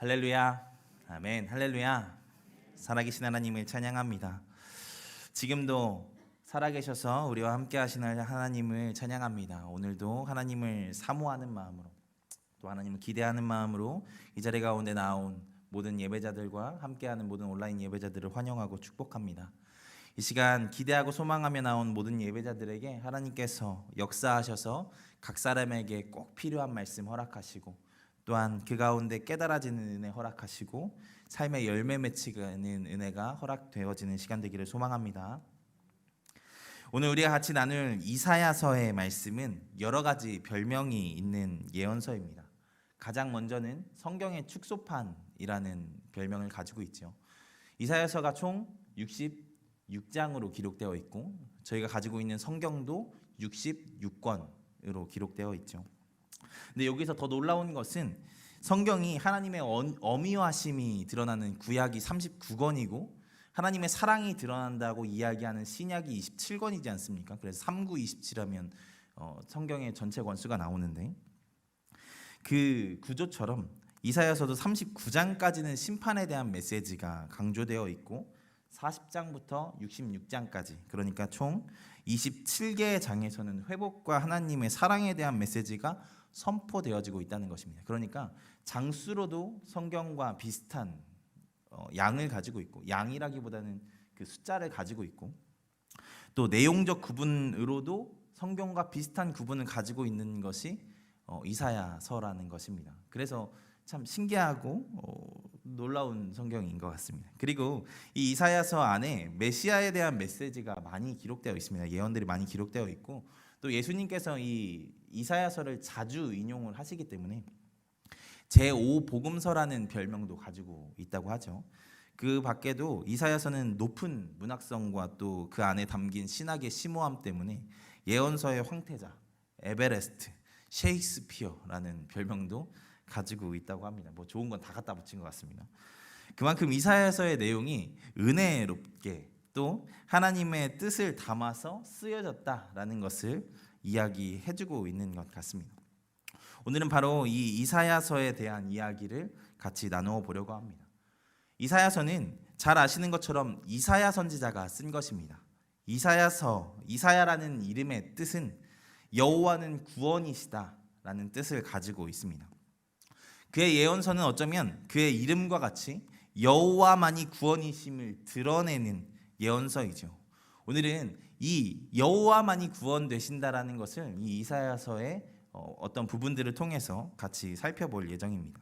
할렐루야, 아멘, 할렐루야. 살아계신 하나님을 찬양합니다. 지금도 살아계셔서 우리와 함께 하시는 하나님을 찬양합니다. 오늘도 하나님을 사모하는 마음으로, 또 하나님을 기대하는 마음으로 이 자리 가운데 나온 모든 예배자들과 함께하는 모든 온라인 예배자들을 환영하고 축복합니다. 이 시간 기대하고 소망하며 나온 모든 예배자들에게 하나님께서 역사하셔서 각 사람에게 꼭 필요한 말씀 허락하시고, 또한 그 가운데 깨달아지는 은혜 허락하시고 삶의 열매 맺히는 은혜가 허락되어지는 시간 되기를 소망합니다. 오늘 우리가 같이 나눌 이사야서의 말씀은 여러 가지 별명이 있는 예언서입니다. 가장 먼저는 성경의 축소판이라는 별명을 가지고 있죠. 이사야서가 총 66장으로 기록되어 있고, 저희가 가지고 있는 성경도 66권으로 기록되어 있죠. 근데 여기서 더 놀라운 것은 성경이 하나님의 어미화심이 드러나는 구약이 39권이고 하나님의 사랑이 드러난다고 이야기하는 신약이 27권이지 않습니까? 그래서 3927하면 성경의 전체 권수가 나오는데, 그 구조처럼 이사야서도 39장까지는 심판에 대한 메시지가 강조되어 있고 40장부터 66장까지, 그러니까 총 27개의 장에서는 회복과 하나님의 사랑에 대한 메시지가 선포되어지고 있다는 것입니다. 그러니까 장수로도 성경과 비슷한 양을 가지고 있고, 양이라기보다는 그 숫자를 가지고 있고, 또 내용적 구분으로도 성경과 비슷한 구분을 가지고 있는 것이 이사야서라는 것입니다. 그래서 참 신기하고 놀라운 성경인 것 같습니다. 그리고 이 이사야서 안에 메시아에 대한 메시지가 많이 기록되어 있습니다. 예언들이 많이 기록되어 있고, 또 예수님께서 이 이사야서를 자주 인용을 하시기 때문에 제5복음서라는 별명도 가지고 있다고 하죠. 그 밖에도 이사야서는 높은 문학성과 또 그 안에 담긴 신학의 심오함 때문에 예언서의 황태자, 에베레스트, 셰익스피어라는 별명도 가지고 있다고 합니다. 뭐 좋은 건 다 갖다 붙인 것 같습니다. 그만큼 이사야서의 내용이 은혜롭게 또 하나님의 뜻을 담아서 쓰여졌다라는 것을 이야기해주고 있는 것 같습니다. 오늘은 바로 이 이사야서에 대한 이야기를 같이 나누어 보려고 합니다. 이사야서는 잘 아시는 것처럼 이사야 선지자가 쓴 것입니다. 이사야라는 이름의 뜻은 여호와는 구원이시다라는 뜻을 가지고 있습니다. 그의 예언서는 어쩌면 그의 이름과 같이 여호와만이 구원이심을 드러내는 예언서이죠. 오늘은 이 여호와만이 구원되신다라는 것을 이 이사야서의 어떤 부분들을 통해서 같이 살펴볼 예정입니다.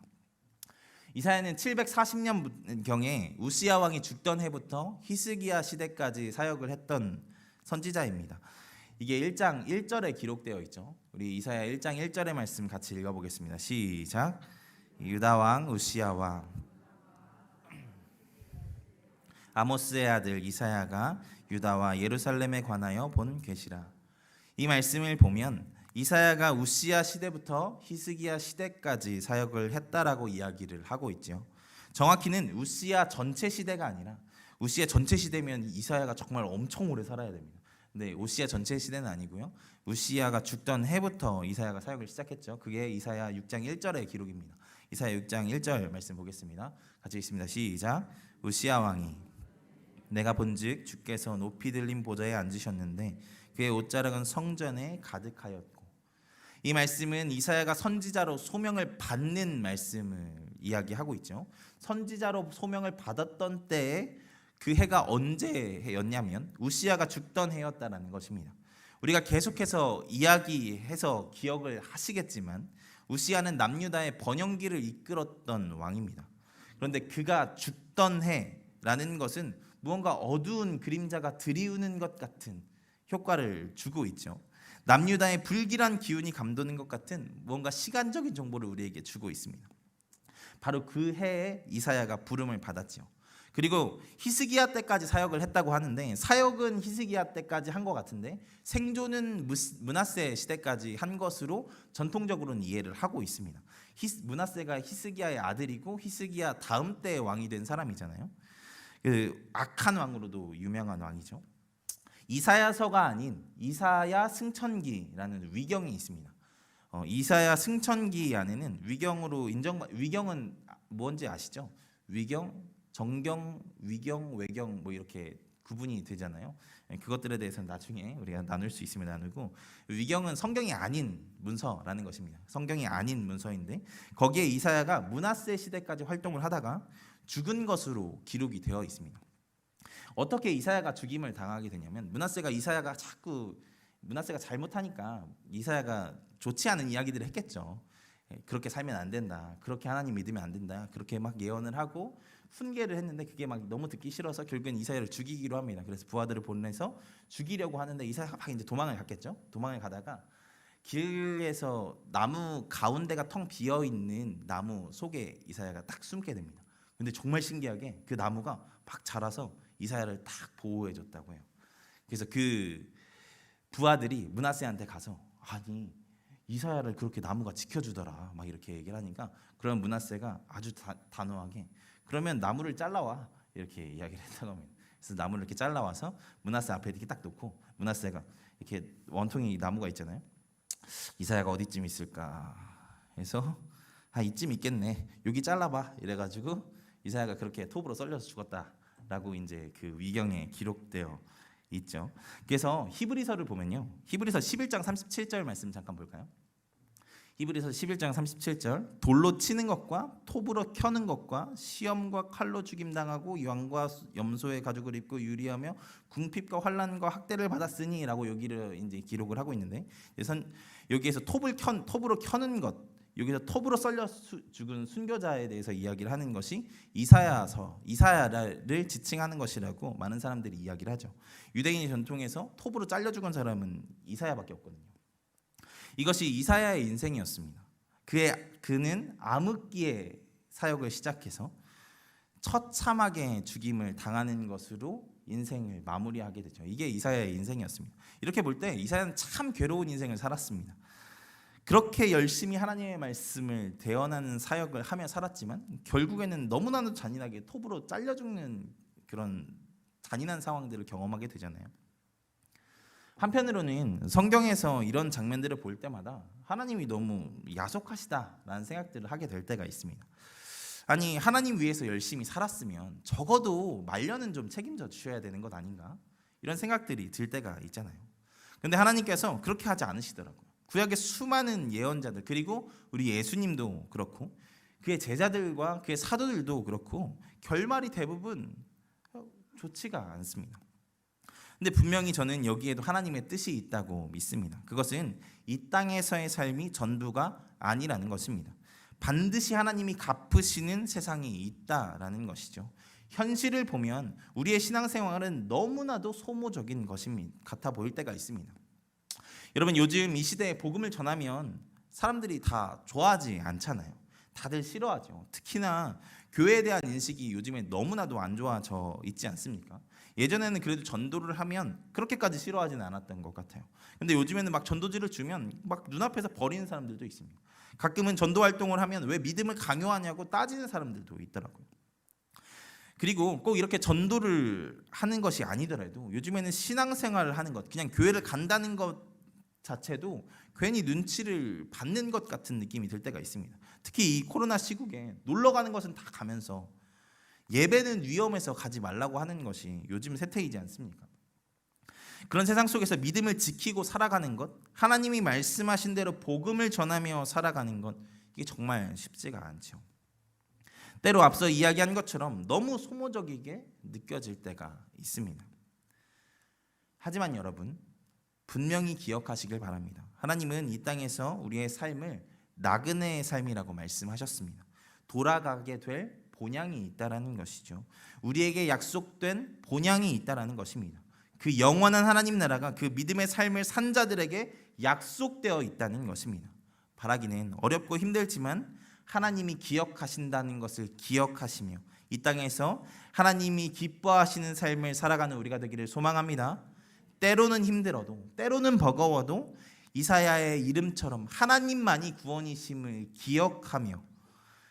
이사야는 740년경에 우시야 왕이 죽던 해부터 히스기야 시대까지 사역을 했던 선지자입니다. 이게 1장 1절에 기록되어 있죠. 우리 이사야 1장 1절의 말씀 같이 읽어보겠습니다. 시작. 유다 왕 우시야 왕 아모스의 아들 이사야가 유다와 예루살렘에 관하여 본 계시라. 이 말씀을 보면 이사야가 우시야 시대부터 히스기야 시대까지 사역을 했다라고 이야기를 하고 있죠. 정확히는 우시야 전체 시대가 아니라, 우시야 전체 시대면 이사야가 정말 엄청 오래 살아야 됩니다. 근데 우시야 전체 시대는 아니고요. 우시야가 죽던 해부터 이사야가 사역을 시작했죠. 그게 이사야 6장 1절의 기록입니다. 이사야 6장 1절 말씀 보겠습니다. 같이 읽습니다. 시작. 우시야 왕이 내가 본즉 주께서 높이 들린 보좌에 앉으셨는데 그의 옷자락은 성전에 가득하였고. 이 말씀은 이사야가 선지자로 소명을 받는 말씀을 이야기하고 있죠. 선지자로 소명을 받았던 때에 그 해가 언제 해였냐면 우시야가 죽던 해였다라는 것입니다. 우리가 계속해서 이야기해서 기억을 하시겠지만 우시야는 남유다의 번영기를 이끌었던 왕입니다. 그런데 그가 죽던 해라는 것은 무언가 어두운 그림자가 드리우는 것 같은 효과를 주고 있죠. 남유다의 불길한 기운이 감도는 것 같은 무언가 시간적인 정보를 우리에게 주고 있습니다. 바로 그 해에 이사야가 부름을 받았죠. 그리고 히스기야 때까지 사역을 했다고 하는데, 사역은 히스기야 때까지 한 것 같은데 생존은 므낫세 시대까지 한 것으로 전통적으로는 이해를 하고 있습니다. 므낫세가 히스기야의 아들이고 히스기야 다음 때의 왕이 된 사람이잖아요. 그 악한 왕으로도 유명한 왕이죠. 이사야서가 아닌 이사야 승천기라는 위경이 있습니다. 이사야 승천기 안에는 위경은 뭔지 아시죠? 위경, 정경, 위경, 외경 뭐 이렇게 구분이 되잖아요. 그것들에 대해서는 나중에 우리가 나눌 수 있으면 나누고, 위경은 성경이 아닌 문서라는 것입니다. 성경이 아닌 문서인데 거기에 이사야가 므낫세 시대까지 활동을 하다가 죽은 것으로 기록이 되어 있습니다. 어떻게 이사야가 죽임을 당하게 되냐면, 이사야가 잘못하니까 이사야가 좋지 않은 이야기들을 했겠죠. 그렇게 살면 안 된다, 그렇게 하나님 믿으면 안 된다, 그렇게 막 예언을 하고 훈계를 했는데 그게 막 너무 듣기 싫어서 결국엔 이사야를 죽이기로 합니다. 그래서 부하들을 보내서 죽이려고 하는데 이사야가 막 이제 도망을 갔겠죠. 도망을 가다가 길에서 나무 가운데가 텅 비어 있는 나무 속에 이사야가 딱 숨게 됩니다. 근데 정말 신기하게 그 나무가 막 자라서 이사야를 딱 보호해 줬다고 해요. 그래서 그 부하들이 므낫세한테 가서, 아니 이사야를 그렇게 나무가 지켜주더라 막 이렇게 얘기를 하니까, 그럼 므낫세가 아주 단호하게 그러면 나무를 잘라와 이렇게 이야기를 했다고 합니다. 그래서 나무를 이렇게 잘라와서 므낫세 앞에 이렇게 딱 놓고, 므낫세가 이렇게 원통이 나무가 있잖아요. 이사야가 어디쯤 있을까 해서 이쯤 있겠네, 여기 잘라봐 이래가지고 이사야가 그렇게 톱으로 썰려서 죽었다라고 이제 그 위경에 기록되어 있죠. 그래서 히브리서를 보면요, 히브리서 11장 37절 말씀 잠깐 볼까요? 히브리서 11장 37절, 돌로 치는 것과 톱으로 켜는 것과 시험과 칼로 죽임당하고 양과 염소의 가죽을 입고 유리하며 궁핍과 환난과 학대를 받았으니라고 여기를 이제 기록을 하고 있는데, 여기에서 톱으로 켜는 것, 여기서 톱으로 썰려 죽은 순교자에 대해서 이야기를 하는 것이 이사야를 지칭하는 것이라고 많은 사람들이 이야기를 하죠. 유대인의 전통에서 톱으로 잘려 죽은 사람은 이사야밖에 없거든요. 이것이 이사야의 인생이었습니다. 그는 암흑기에 사역을 시작해서 처참하게 죽임을 당하는 것으로 인생을 마무리하게 되죠. 이게 이사야의 인생이었습니다. 이렇게 볼 때 이사야는 참 괴로운 인생을 살았습니다. 그렇게 열심히 하나님의 말씀을 대언하는 사역을 하며 살았지만 결국에는 너무나도 잔인하게 톱으로 잘려 죽는 그런 잔인한 상황들을 경험하게 되잖아요. 한편으로는 성경에서 이런 장면들을 볼 때마다 하나님이 너무 야속하시다라는 생각들을 하게 될 때가 있습니다. 아니, 하나님 위해서 열심히 살았으면 적어도 말년은 좀 책임져 주셔야 되는 것 아닌가? 이런 생각들이 들 때가 있잖아요. 근데 하나님께서 그렇게 하지 않으시더라고요. 구약의 수많은 예언자들, 그리고 우리 예수님도 그렇고 그의 제자들과 그의 사도들도 그렇고 결말이 대부분 좋지가 않습니다. 근데 분명히 저는 여기에도 하나님의 뜻이 있다고 믿습니다. 그것은 이 땅에서의 삶이 전부가 아니라는 것입니다. 반드시 하나님이 갚으시는 세상이 있다라는 것이죠. 현실을 보면 우리의 신앙생활은 너무나도 소모적인 것입니다. 같아 보일 때가 있습니다. 여러분, 요즘 이 시대에 복음을 전하면 사람들이 다 좋아하지 않잖아요. 다들 싫어하죠. 특히나 교회에 대한 인식이 요즘에 너무나도 안 좋아져 있지 않습니까? 예전에는 그래도 전도를 하면 그렇게까지 싫어하지는 않았던 것 같아요. 근데 요즘에는 막 전도지를 주면 막 눈앞에서 버리는 사람들도 있습니다. 가끔은 전도 활동을 하면 왜 믿음을 강요하냐고 따지는 사람들도 있더라고요. 그리고 꼭 이렇게 전도를 하는 것이 아니더라도 요즘에는 신앙생활을 하는 것, 그냥 교회를 간다는 것 자체도 괜히 눈치를 받는 것 같은 느낌이 들 때가 있습니다. 특히 이 코로나 시국에 놀러 가는 것은 다 가면서 예배는 위험해서 가지 말라고 하는 것이 요즘 세태이지 않습니까? 그런 세상 속에서 믿음을 지키고 살아가는 것, 하나님이 말씀하신 대로 복음을 전하며 살아가는 것, 이게 정말 쉽지가 않죠. 때로 앞서 이야기한 것처럼 너무 소모적이게 느껴질 때가 있습니다. 하지만 여러분, 분명히 기억하시길 바랍니다. 하나님은 이 땅에서 우리의 삶을 나그네의 삶이라고 말씀하셨습니다. 돌아가게 될 본향이 있다라는 것이죠. 우리에게 약속된 본향이 있다라는 것입니다. 그 영원한 하나님 나라가 그 믿음의 삶을 산 자들에게 약속되어 있다는 것입니다. 바라기는 어렵고 힘들지만 하나님이 기억하신다는 것을 기억하시며 이 땅에서 하나님이 기뻐하시는 삶을 살아가는 우리가 되기를 소망합니다. 때로는 힘들어도, 때로는 버거워도 이사야의 이름처럼 하나님만이 구원이심을 기억하며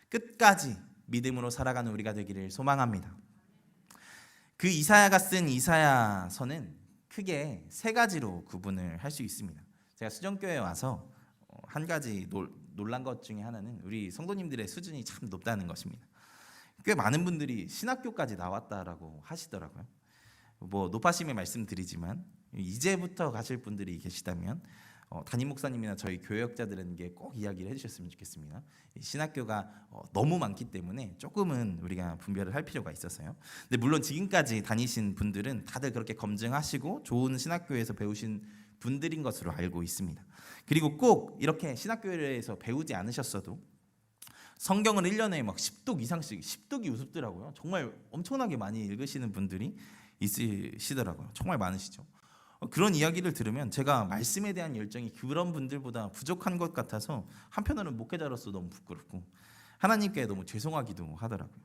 끝까지 믿음으로 살아가는 우리가 되기를 소망합니다. 그 이사야가 쓴 이사야서는 크게 세 가지로 구분을 할 수 있습니다. 제가 수정교회에 와서 한 가지 놀란 것 중에 하나는 우리 성도님들의 수준이 참 높다는 것입니다. 꽤 많은 분들이 신학교까지 나왔다라고 하시더라고요. 뭐 높아심에 말씀드리지만 이제부터 가실 분들이 계시다면 담임 목사님이나 저희 교역자들에게 꼭 이야기를 해주셨으면 좋겠습니다. 신학교가 너무 많기 때문에 조금은 우리가 분별을 할 필요가 있어서요. 근데 물론 지금까지 다니신 분들은 다들 그렇게 검증하시고 좋은 신학교에서 배우신 분들인 것으로 알고 있습니다. 그리고 꼭 이렇게 신학교에서 배우지 않으셨어도 성경을 1년에 막 10독 이상씩 10독이 우습더라고요. 정말 엄청나게 많이 읽으시는 분들이 있으시더라고요. 정말 많으시죠. 그런 이야기를 들으면 제가 말씀에 대한 열정이 그런 분들보다 부족한 것 같아서 한편으로는 목회자로서 너무 부끄럽고 하나님께 너무 죄송하기도 하더라고요.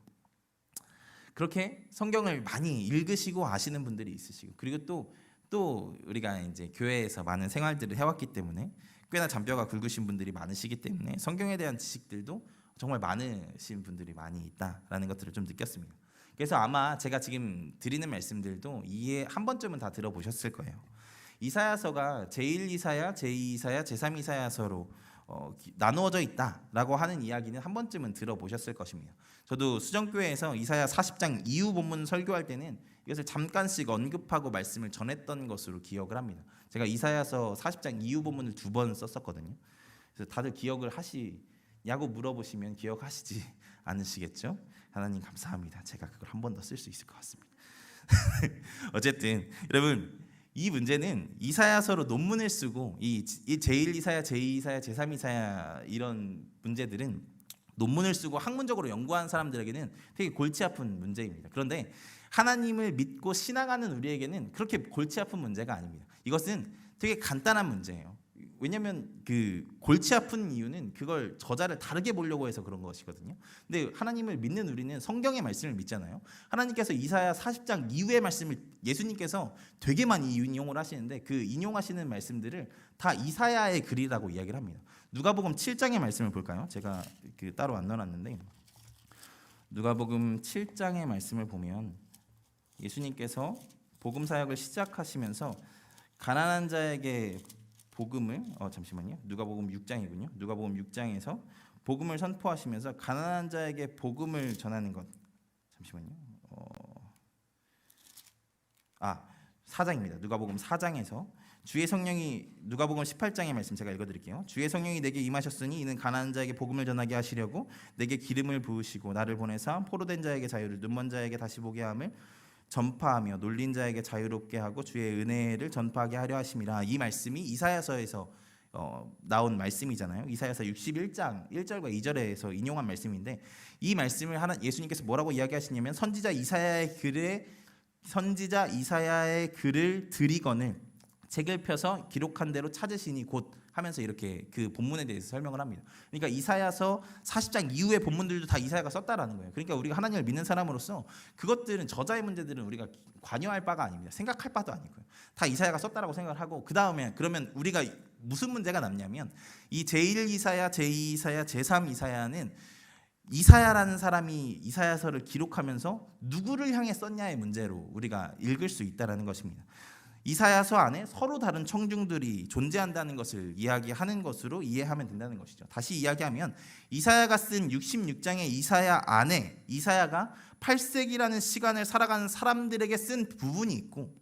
그렇게 성경을 많이 읽으시고 아시는 분들이 있으시고 그리고 또 우리가 이제 교회에서 많은 생활들을 해왔기 때문에 꽤나 잔뼈가 굵으신 분들이 많으시기 때문에 성경에 대한 지식들도 정말 많으신 분들이 많이 있다라는 것들을 좀 느꼈습니다. 그래서 아마 제가 지금 드리는 말씀들도 이해 한 번쯤은 다 들어보셨을 거예요. 이사야서가 제1 이사야, 제2 이사야, 제3 이사야서로 나누어져 있다라고 하는 이야기는 한 번쯤은 들어보셨을 것입니다. 저도 수정교회에서 이사야 40장 이후 본문 설교할 때는 이것을 잠깐씩 언급하고 말씀을 전했던 것으로 기억을 합니다. 제가 이사야서 40장 이후 본문을 2번 썼었거든요. 그래서 다들 기억을 하시냐고 물어보시면 기억하시지 않으시겠죠? 하나님 감사합니다. 제가 그걸 한 번 더 쓸 수 있을 것 같습니다. 어쨌든 여러분 이 문제는 이사야서로 논문을 쓰고 이 제1 이사야, 제2 이사야, 제3 이사야 이런 문제들은 논문을 쓰고 학문적으로 연구한 사람들에게는 되게 골치 아픈 문제입니다. 그런데 하나님을 믿고 신앙하는 우리에게는 그렇게 골치 아픈 문제가 아닙니다. 이것은 되게 간단한 문제예요. 왜냐하면 그 골치 아픈 이유는 그걸 저자를 다르게 보려고 해서 그런 것이거든요. 근데 하나님을 믿는 우리는 성경의 말씀을 믿잖아요. 하나님께서 이사야 40장 이후의 말씀을 예수님께서 되게 많이 인용을 하시는데 그 인용하시는 말씀들을 다 이사야의 글이라고 이야기를 합니다. 누가복음 7장의 말씀을 볼까요? 제가 따로 안 넣어놨는데 누가복음 7장의 말씀을 보면 예수님께서 복음 사역을 시작하시면서 가난한 자에게 복음을 잠시만요. 누가복음 6장이군요. 누가복음 6장에서 복음을 선포하시면서 가난한 자에게 복음을 전하는 것. 잠시만요. 4장입니다. 누가복음 4장에서 주의 성령이 누가복음 18장의 말씀 제가 읽어드릴게요. 주의 성령이 내게 임하셨으니 이는 가난한 자에게 복음을 전하게 하시려고 내게 기름을 부으시고 나를 보내사 포로된 자에게 자유를 눈먼 자에게 다시 보게 함을 전파하며 놀린 자에게 자유롭게 하고 주의 은혜를 전파하게 하려 하심이라. 이 말씀이 이사야서에서 나온 말씀이잖아요. 이사야서 61장 1절과 2절에서 인용한 말씀인데 이 말씀을 예수님께서 뭐라고 이야기하시냐면 선지자 이사야의 글을 드리거늘 책을 펴서 기록한 대로 찾으시니 곧 하면서 이렇게 그 본문에 대해서 설명을 합니다. 그러니까 이사야서 40장 이후의 본문들도 다 이사야가 썼다라는 거예요. 그러니까 우리가 하나님을 믿는 사람으로서 그것들은 저자의 문제들은 우리가 관여할 바가 아닙니다. 생각할 바도 아니고요. 다 이사야가 썼다라고 생각을 하고 그 다음에 그러면 우리가 무슨 문제가 남냐면 이 제1 이사야, 제2 이사야, 제3 이사야는 이사야라는 사람이 이사야서를 기록하면서 누구를 향해 썼냐의 문제로 우리가 읽을 수 있다라는 것입니다. 이사야서 안에 서로 다른 청중들이 존재한다는 것을 이야기하는 것으로 이해하면 된다는 것이죠. 다시 이야기하면 이사야가 쓴 66장의 이사야 안에 이사야가 8세기라는 시간을 살아가는 사람들에게 쓴 부분이 있고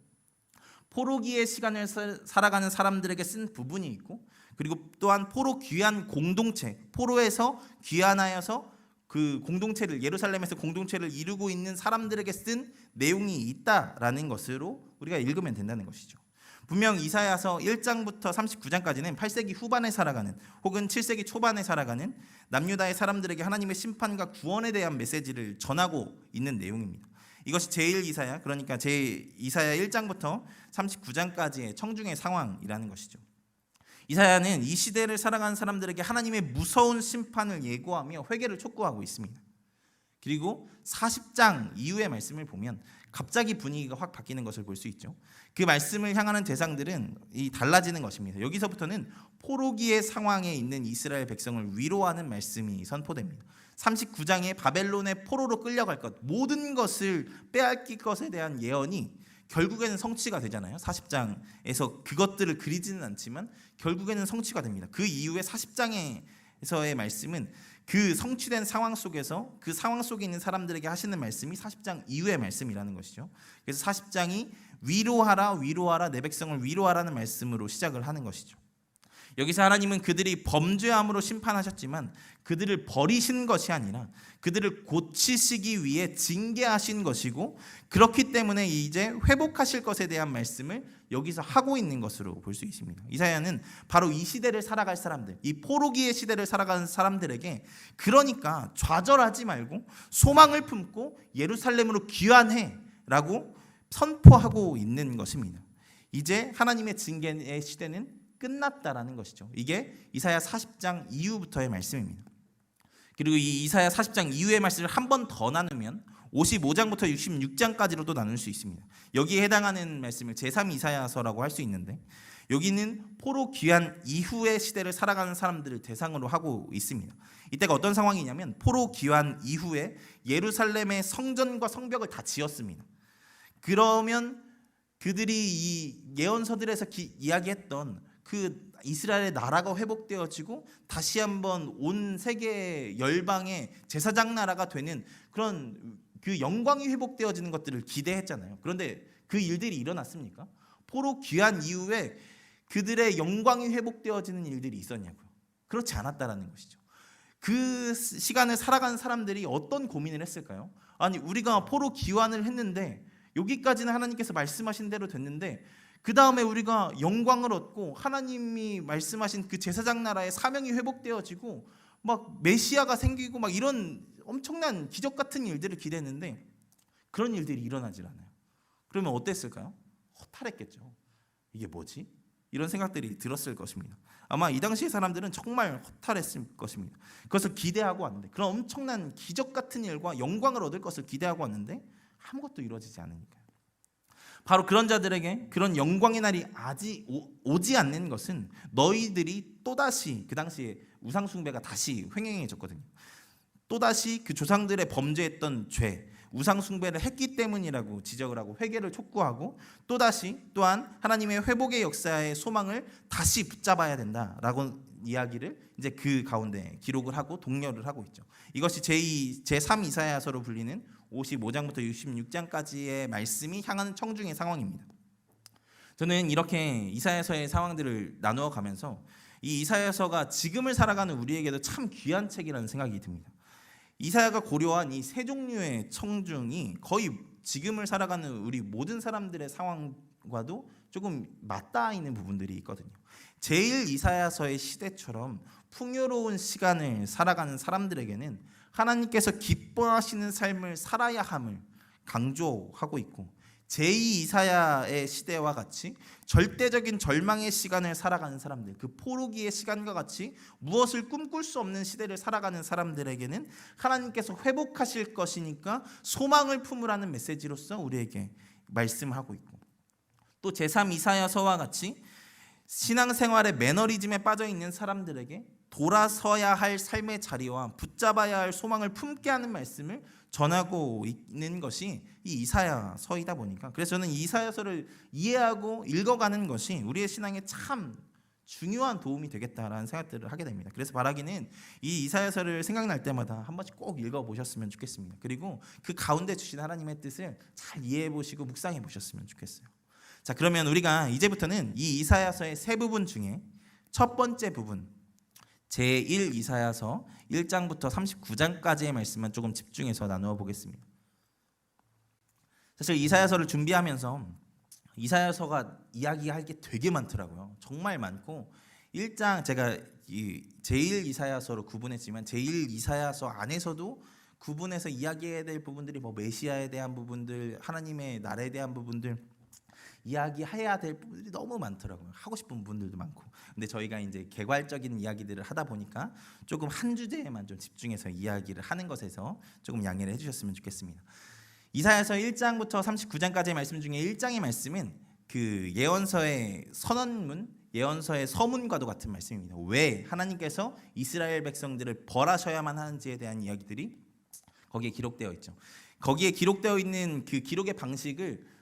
포로기의 시간을 살아가는 사람들에게 쓴 부분이 있고 그리고 또한 포로 귀환 공동체, 포로에서 귀환하여서 그 공동체를 예루살렘에서 공동체를 이루고 있는 사람들에게 쓴 내용이 있다라는 것으로 우리가 읽으면 된다는 것이죠. 분명 이사야서 1장부터 39장까지는 8세기 후반에 살아가는 혹은 7세기 초반에 살아가는 남유다의 사람들에게 하나님의 심판과 구원에 대한 메시지를 전하고 있는 내용입니다. 이것이 제1 이사야, 그러니까 이사야 1장부터 39장까지의 청중의 상황이라는 것이죠. 이사야는 이 시대를 살아가는 사람들에게 하나님의 무서운 심판을 예고하며 회개를 촉구하고 있습니다. 그리고 40장 이후의 말씀을 보면 갑자기 분위기가 확 바뀌는 것을 볼 수 있죠. 그 말씀을 향하는 대상들은 달라지는 것입니다. 여기서부터는 포로기의 상황에 있는 이스라엘 백성을 위로하는 말씀이 선포됩니다. 39장에 바벨론의 포로로 끌려갈 것, 모든 것을 빼앗길 것에 대한 예언이 결국에는 성취가 되잖아요. 40장에서 그것들을 그리지는 않지만 결국에는 성취가 됩니다. 그 이후에 40장에서의 말씀은 그 성취된 상황 속에서 그 상황 속에 있는 사람들에게 하시는 말씀이 40장 이후의 말씀이라는 것이죠. 그래서 40장이 위로하라 위로하라 내 백성을 위로하라는 말씀으로 시작을 하는 것이죠. 여기서 하나님은 그들이 범죄함으로 심판하셨지만 그들을 버리신 것이 아니라 그들을 고치시기 위해 징계하신 것이고, 그렇기 때문에 이제 회복하실 것에 대한 말씀을 여기서 하고 있는 것으로 볼 수 있습니다. 이사야는 바로 이 시대를 살아갈 사람들, 이 포로기의 시대를 살아가는 사람들에게 그러니까 좌절하지 말고 소망을 품고 예루살렘으로 귀환해 라고 선포하고 있는 것입니다. 이제 하나님의 징계의 시대는 끝났다라는 것이죠. 이게 이사야 40장 이후부터의 말씀입니다. 그리고 이 이사야 40장 이후의 말씀을 한 번 더 나누면 55장부터 66장까지로도 나눌 수 있습니다. 여기에 해당하는 말씀을 제3이사야서라고 할 수 있는데, 여기는 포로 귀환 이후의 시대를 살아가는 사람들을 대상으로 하고 있습니다. 이때가 어떤 상황이냐면 포로 귀환 이후에 예루살렘의 성전과 성벽을 다 지었습니다. 그러면 그들이 이 예언서들에서 이야기했던 그 이스라엘의 나라가 회복되어지고 다시 한번 온 세계 열방의 제사장 나라가 되는 그런 그 영광이 회복되어지는 것들을 기대했잖아요. 그런데 그 일들이 일어났습니까? 포로 귀환 이후에 그들의 영광이 회복되어지는 일들이 있었냐고요? 그렇지 않았다라는 것이죠. 그 시간을 살아가는 사람들이 어떤 고민을 했을까요? 아니, 우리가 포로 귀환을 했는데 여기까지는 하나님께서 말씀하신 대로 됐는데 그 다음에 우리가 영광을 얻고 하나님이 말씀하신 그 제사장 나라의 사명이 회복되어지고 막 메시아가 생기고 막 이런 엄청난 기적 같은 일들을 기대했는데 그런 일들이 일어나질 않아요. 그러면 어땠을까요? 허탈했겠죠. 이게 뭐지? 이런 생각들이 들었을 것입니다. 아마 이 당시의 사람들은 정말 허탈했을 것입니다. 그것을 기대하고 왔는데, 그런 엄청난 기적 같은 일과 영광을 얻을 것을 기대하고 왔는데 아무것도 이루어지지 않으니까요. 바로 그런 자들에게 그런 영광의 날이 아직 오지 않는 것은 너희들이 또다시, 그 당시에 우상 숭배가 다시 횡행해졌거든요. 또다시 그 조상들의 범죄했던 죄, 우상 숭배를 했기 때문이라고 지적을 하고 회개를 촉구하고, 또다시 또한 하나님의 회복의 역사의 소망을 다시 붙잡아야 된다라고 이야기를 이제 그 가운데 기록을 하고 독려를 하고 있죠. 이것이 제3 이사야서로 불리는 55장부터 66장까지의 말씀이 향하는 청중의 상황입니다. 저는 이렇게 이사야서의 상황들을 나누어 가면서 이 이사야서가 지금을 살아가는 우리에게도 참 귀한 책이라는 생각이 듭니다. 이사야가 고려한 이 세 종류의 청중이 거의 지금을 살아가는 우리 모든 사람들의 상황과도 조금 맞닿아 있는 부분들이 있거든요. 제일 이사야서의 시대처럼 풍요로운 시간을 살아가는 사람들에게는 하나님께서 기뻐하시는 삶을 살아야 함을 강조하고 있고, 제2 이사야의 시대와 같이 절대적인 절망의 시간을 살아가는 사람들, 그 포로기의 시간과 같이 무엇을 꿈꿀 수 없는 시대를 살아가는 사람들에게는 하나님께서 회복하실 것이니까 소망을 품으라는 메시지로서 우리에게 말씀하고 있고, 또 제3 이사야서와 같이 신앙생활의 매너리즘에 빠져 있는 사람들에게 돌아서야 할 삶의 자리와 붙잡아야 할 소망을 품게 하는 말씀을 전하고 있는 것이 이 이사야서이다 보니까, 그래서 저는 이 이사야서를 이해하고 읽어가는 것이 우리의 신앙에 참 중요한 도움이 되겠다라는 생각들을 하게 됩니다. 그래서 바라기는 이 이사야서를 생각날 때마다 한 번씩 꼭 읽어보셨으면 좋겠습니다. 그리고 그 가운데 주신 하나님의 뜻을 잘 이해해보시고 묵상해보셨으면 좋겠어요. 자, 그러면 우리가 이제부터는 이 이사야서의 세 부분 중에 첫 번째 부분, 제1 이사야서 1장부터 39장까지의 말씀만 조금 집중해서 나누어 보겠습니다. 사실 이사야서를 준비하면서 이사야서가 이야기할 게 되게 많더라고요. 정말 많고, 1장 제가 제1 이사야서로 구분했지만 제1 이사야서 안에서도 구분해서 이야기해야 될 부분들이 뭐 메시아에 대한 부분들, 하나님의 나라에 대한 부분들, 이야기해야 될 부분들이 너무 많더라고요. 하고 싶은 부분들도 많고. 근데 저희가 이제 개괄적인 이야기들을 하다 보니까 조금 한 주제에만 좀 집중해서 이야기를 하는 것에서 조금 양해를 해주셨으면 좋겠습니다. 이사야서 1장부터 39장까지의 말씀 중에 1장의 말씀은 그 예언서의 선언문, 예언서의 서문과도 같은 말씀입니다. 왜 하나님께서 이스라엘 백성들을 벌하셔야만 하는지에 대한 이야기들이 거기에 기록되어 있죠. 거기에 기록되어 있는 그 기록의 방식을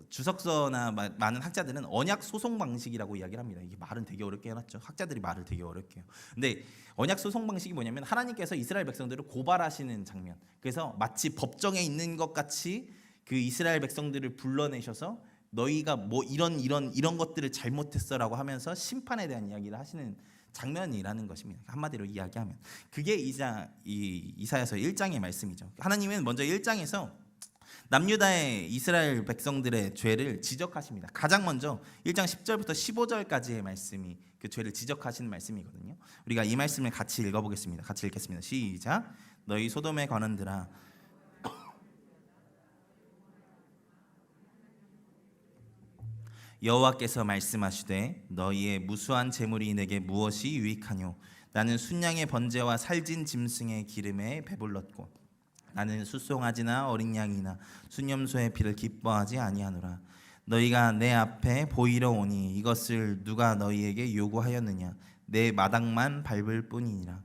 주석서나 많은 학자들은 언약 소송 방식이라고 이야기를 합니다. 이게 말은 되게 어렵게 해놨죠. 학자들이 말을 되게 어렵게 해요. 근데 언약 소송 방식이 뭐냐면 하나님께서 이스라엘 백성들을 고발하시는 장면. 그래서 마치 법정에 있는 것 같이 그 이스라엘 백성들을 불러내셔서 너희가 뭐 이런 것들을 잘못했어라고 하면서 심판에 대한 이야기를 하시는 장면이라는 것입니다. 한마디로 이야기하면 그게 이사야서 1장의 말씀이죠. 하나님은 먼저 1장에서 남유다의 이스라엘 백성들의 죄를 지적하십니다. 가장 먼저 1장 10절부터 15절까지의 말씀이 그 죄를 지적하시는 말씀이거든요. 우리가 이 말씀을 같이 읽어보겠습니다. 같이 읽겠습니다. 시작. 너희 소돔에 관원들아 여호와께서 말씀하시되 너희의 무수한 재물이 내게 무엇이 유익하뇨? 나는 순양의 번제와 살진 짐승의 기름에 배불렀고 나는 숫송아지나 어린 양이나 순염소의 피를 기뻐하지 아니하노라. 너희가 내 앞에 보이러 오니 이것을 누가 너희에게 요구하였느냐? 내 마당만 밟을 뿐이니라.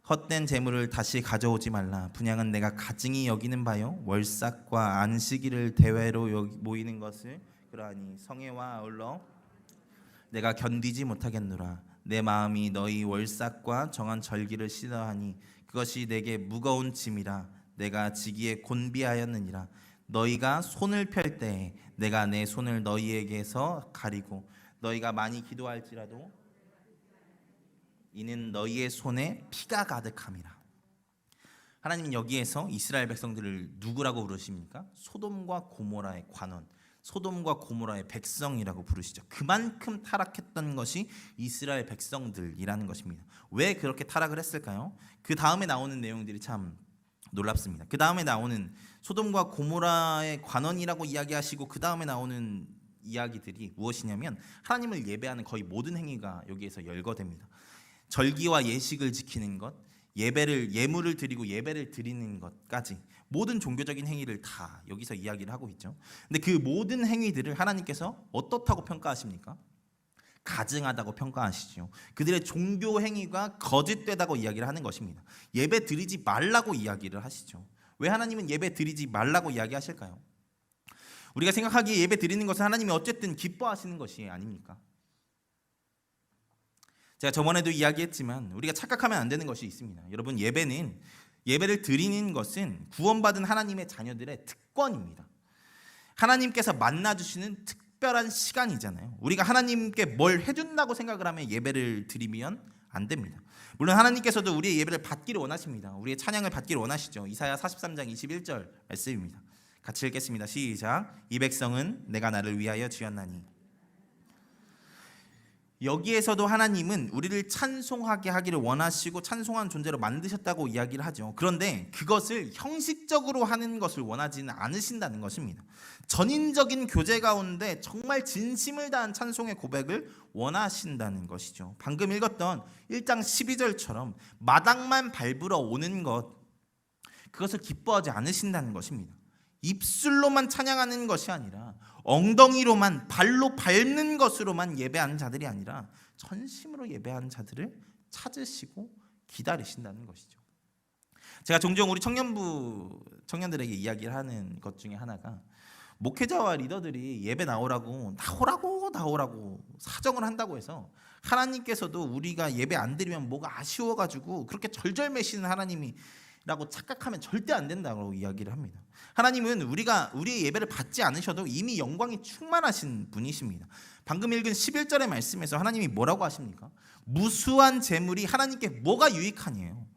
헛된 재물을 다시 가져오지 말라. 분향은 내가 가증히 여기는 바요 월삭과 안식일을 대회로 모이는 것을 그러하니 성회와 아울러 내가 견디지 못하겠노라. 내 마음이 너희 월삭과 정한 절기를 싫어하니 그것이 내게 무거운 짐이라. 내가 지기에 곤비하였느니라. 너희가 손을 펼 때에 내가 내 손을 너희에게서 가리고 너희가 많이 기도할지라도 이는 너희의 손에 피가 가득함이라. 하나님은 여기에서 이스라엘 백성들을 누구라고 부르십니까? 소돔과 고모라의 관원, 소돔과 고모라의 백성이라고 부르시죠. 그만큼 타락했던 것이 이스라엘 백성들이라는 것입니다. 왜 그렇게 타락을 했을까요? 그 다음에 나오는 내용들이 참 놀랍습니다. 그 다음에 나오는 소돔과 고모라의 관원이라고 이야기하시고 그 다음에 나오는 이야기들이 무엇이냐면 하나님을 예배하는 거의 모든 행위가 여기에서 열거됩니다. 절기와 예식을 지키는 것, 예물을 드리고 예배를 드리는 것까지 모든 종교적인 행위를 다 여기서 이야기를 하고 있죠. 근데 그 모든 행위들을 하나님께서 어떻다고 평가하십니까? 가증하다고 평가하시죠. 그들의 종교 행위가 거짓되다고 이야기를 하는 것입니다. 예배 드리지 말라고 이야기를 하시죠. 왜 하나님은 예배 드리지 말라고 이야기하실까요? 우리가 생각하기에 예배 드리는 것은 하나님이 어쨌든 기뻐하시는 것이 아닙니까? 제가 저번에도 이야기했지만 우리가 착각하면 안 되는 것이 있습니다. 여러분, 예배를 드리는 것은 구원받은 하나님의 자녀들의 특권입니다. 하나님께서 만나주시는 특별한 시간이잖아요. 우리가 하나님께 뭘 해준다고 생각을 하면 예배를 드리면 안 됩니다. 물론 하나님께서도 우리의 예배를 받기를 원하십니다. 우리의 찬양을 받기를 원하시죠. 이사야 43장 21절 말씀입니다. 같이 읽겠습니다. 시작. 이 백성은 내가 나를 위하여 지었나니. 여기에서도 하나님은 우리를 찬송하게 하기를 원하시고 찬송하는 존재로 만드셨다고 이야기를 하죠. 그런데 그것을 형식적으로 하는 것을 원하지는 않으신다는 것입니다. 전인적인 교제 가운데 정말 진심을 다한 찬송의 고백을 원하신다는 것이죠. 방금 읽었던 1장 12절처럼 마당만 밟으러 오는 것, 그것을 기뻐하지 않으신다는 것입니다. 입술로만 찬양하는 것이 아니라 엉덩이로만, 발로 밟는 것으로만 예배하는 자들이 아니라 전심으로 예배하는 자들을 찾으시고 기다리신다는 것이죠. 제가 종종 우리 청년들에게 이야기를 하는 것 중에 하나가, 목회자와 리더들이 예배 나오라고 사정을 한다고 해서 하나님께서도 우리가 예배 안 드리면 뭐가 아쉬워가지고 그렇게 절절매시는 하나님이라고 착각하면 절대 안 된다고 이야기를 합니다. 하나님은 우리의 예배를 받지 않으셔도 이미 영광이 충만하신 분이십니다. 방금 읽은 11절의 말씀에서 하나님이 뭐라고 하십니까? 무수한 재물이 하나님께 뭐가 유익하니에요.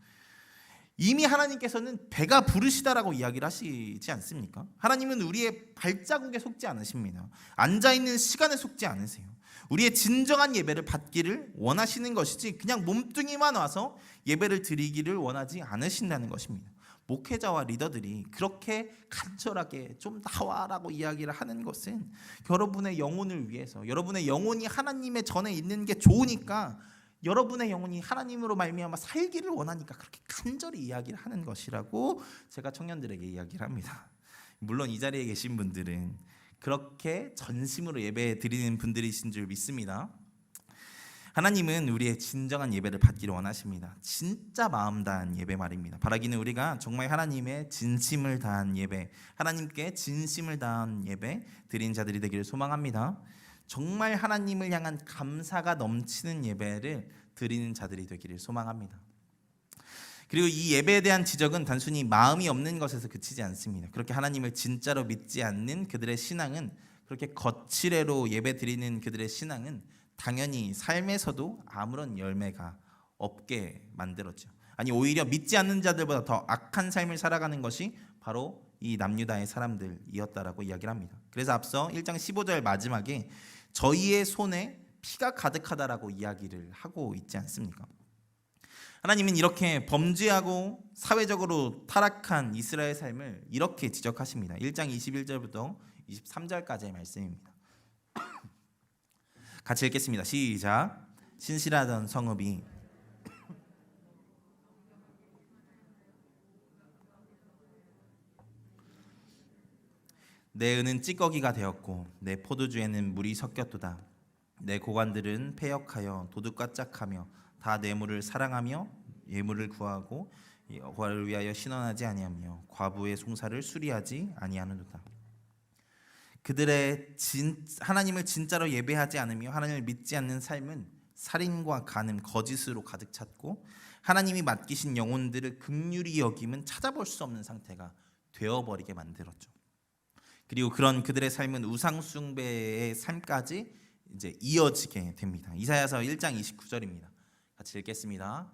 이미 하나님께서는 배가 부르시다라고 이야기를 하시지 않습니까? 하나님은 우리의 발자국에 속지 않으십니다. 앉아있는 시간에 속지 않으세요. 우리의 진정한 예배를 받기를 원하시는 것이지 그냥 몸뚱이만 와서 예배를 드리기를 원하지 않으신다는 것입니다. 목회자와 리더들이 그렇게 간절하게 좀 나와라고 이야기를 하는 것은 여러분의 영혼을 위해서, 여러분의 영혼이 하나님의 전에 있는 게 좋으니까, 여러분의 영혼이 하나님으로 말미암아 살기를 원하니까 그렇게 간절히 이야기를 하는 것이라고 제가 청년들에게 이야기를 합니다. 물론 이 자리에 계신 분들은 그렇게 전심으로 예배 드리는 분들이신 줄 믿습니다. 하나님은 우리의 진정한 예배를 받기를 원하십니다. 진짜 마음 다한 예배 말입니다. 바라기는 우리가 정말 하나님의 진심을 다한 예배, 하나님께 진심을 다한 예배 드린 자들이 되기를 소망합니다. 정말 하나님을 향한 감사가 넘치는 예배를 드리는 자들이 되기를 소망합니다. 그리고 이 예배에 대한 지적은 단순히 마음이 없는 것에서 그치지 않습니다. 그렇게 하나님을 진짜로 믿지 않는 그들의 신앙은, 그렇게 거칠애로 예배 드리는 그들의 신앙은 당연히 삶에서도 아무런 열매가 없게 만들었죠. 아니, 오히려 믿지 않는 자들보다 더 악한 삶을 살아가는 것이 바로 이 남유다의 사람들이었다라고 이야기를 합니다. 그래서 앞서 1장 15절 마지막에 저희의 손에 피가 가득하다라고 이야기를 하고 있지 않습니까? 하나님은 이렇게 범죄하고 사회적으로 타락한 이스라엘 삶을 이렇게 지적하십니다. 1장 21절부터 23절까지의 말씀입니다. 같이 읽겠습니다. 시작. 신실하던 성읍이 내 은은 찌꺼기가 되었고 내 포도주에는 물이 섞였도다. 내 고관들은 패역하여 도둑과 짝하며 다 뇌물을 사랑하며 예물을 구하고 여호와를 위하여 신원하지 아니하며 과부의 송사를 수리하지 아니하는도다. 그들의 하나님을 진짜로 예배하지 않으며 하나님을 믿지 않는 삶은 살인과 간음, 거짓으로 가득 찼고 하나님이 맡기신 영혼들을 긍휼히 여김은 찾아볼 수 없는 상태가 되어버리게 만들었죠. 그리고 그런 그들의 삶은 우상 숭배의 삶까지 이제 이어지게 됩니다. 이사야서 1장 29절입니다. 같이 읽겠습니다.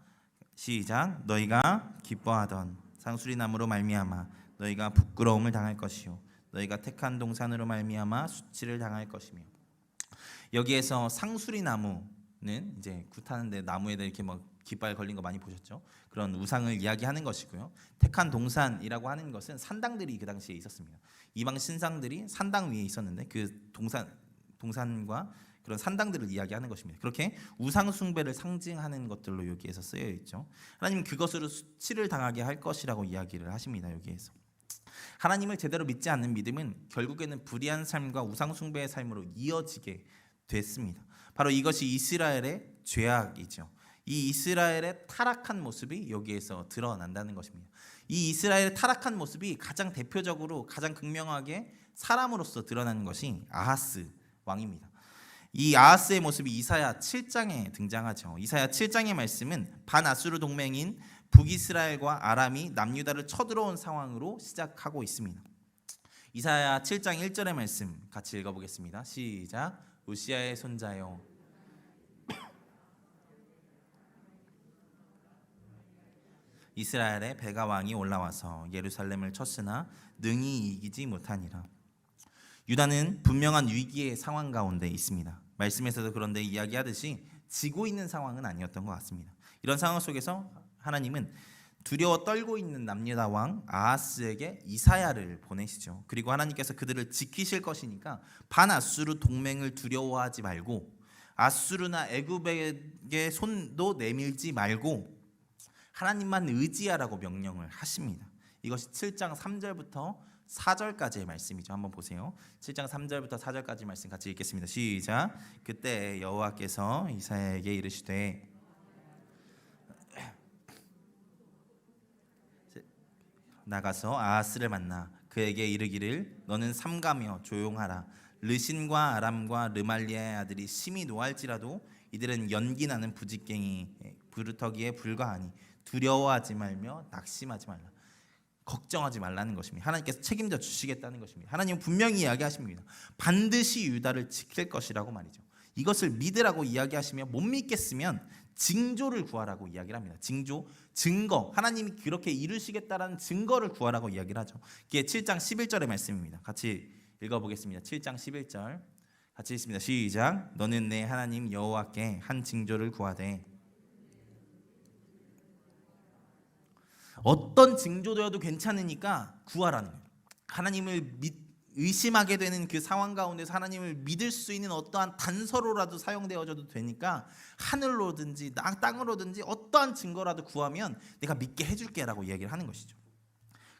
시작. 너희가 기뻐하던 상수리나무로 말미암아 너희가 부끄러움을 당할 것이요 너희가 택한 동산으로 말미암아 수치를 당할 것이며. 여기에서 상수리나무는 이제 굿하는데 나무에다 이렇게 뭐 깃발 걸린 거 많이 보셨죠? 그런 우상을 이야기하는 것이고요. 택한 동산이라고 하는 것은 산당들이 그 당시에 있었습니다. 이방 신상들이 산당 위에 있었는데 그 동산과 그런 산당들을 이야기하는 것입니다. 그렇게 우상 숭배를 상징하는 것들로 여기에서 쓰여 있죠. 하나님은 그것으로 수치를 당하게 할 것이라고 이야기를 하십니다. 여기에서 하나님을 제대로 믿지 않는 믿음은 결국에는 불의한 삶과 우상 숭배의 삶으로 이어지게 됐습니다. 바로 이것이 이스라엘의 죄악이죠. 이 이스라엘의 타락한 모습이 여기에서 드러난다는 것입니다. 이 이스라엘의 타락한 모습이 가장 대표적으로 가장 극명하게 사람으로서 드러나는 것이 아하스 왕입니다. 이 아하스의 모습이 이사야 7장에 등장하죠. 이사야 7장의 말씀은 반아수르 동맹인 북이스라엘과 아람이 남유다를 쳐들어온 상황으로 시작하고 있습니다. 이사야 7장 1절의 말씀 같이 읽어보겠습니다. 시작. 우시아의 손자여 이스라엘의 베가 왕이 올라와서 예루살렘을 쳤으나 능히 이기지 못하니라. 유다는 분명한 위기의 상황 가운데 있습니다. 말씀에서도 그런데 이야기하듯이 지고 있는 상황은 아니었던 것 같습니다. 이런 상황 속에서 하나님은 두려워 떨고 있는 남유다 왕 아하스에게 이사야를 보내시죠. 그리고 하나님께서 그들을 지키실 것이니까 반아수르 동맹을 두려워하지 말고 아수르나 애굽에게 손도 내밀지 말고 하나님만 의지하라고 명령을 하십니다. 이것이 7장 3절부터 4절까지의 말씀이죠. 한번 보세요. 7장 3절부터 4절까지 말씀 같이 읽겠습니다. 시작. 그때 여호와께서 이사야에게 이르시되 나가서 아하스를 만나 그에게 이르기를 너는 삼가며 조용하라. 르신과 아람과 르말리아의 아들이 심히 노할지라도 이들은 연기나는 부직갱이 부르터기에 불과하니 두려워하지 말며 낙심하지 말라. 걱정하지 말라는 것입니다. 하나님께서 책임져 주시겠다는 것입니다. 하나님은 분명히 이야기하십니다. 반드시 유다를 지킬 것이라고 말이죠. 이것을 믿으라고 이야기하시며 못 믿겠으면 징조를 구하라고 이야기를 합니다. 징조, 증거. 하나님이 그렇게 이루시겠다라는 증거를 구하라고 이야기를 하죠. 그게 7장 11절의 말씀입니다. 같이 읽어보겠습니다. 7장 11절 같이 읽습니다. 시작. 너는 내 하나님 여호와께 한 징조를 구하되. 어떤 징조되어도 괜찮으니까 구하라는 거예요. 하나님을 의심하게 되는 그 상황 가운데서 하나님을 믿을 수 있는 어떠한 단서로라도 사용되어져도 되니까 하늘로든지 땅으로든지 어떠한 증거라도 구하면 내가 믿게 해줄게 라고 이야기를 하는 것이죠.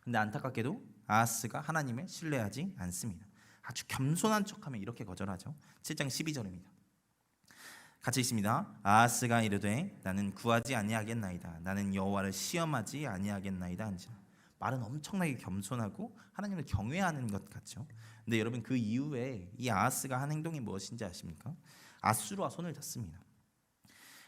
근데 안타깝게도 아하스가 하나님을 신뢰하지 않습니다. 아주 겸손한 척하면 이렇게 거절하죠. 7장 12절입니다. 같이 있습니다. 아하스가 이르되 나는 구하지 아니하겠나이다. 나는 여호와를 시험하지 아니하겠나이다 한지라. 말은 엄청나게 겸손하고 하나님을 경외하는 것 같죠. 근데 여러분 그 이후에 이 아하스가 한 행동이 무엇인지 아십니까? 아수르와 손을 잡습니다.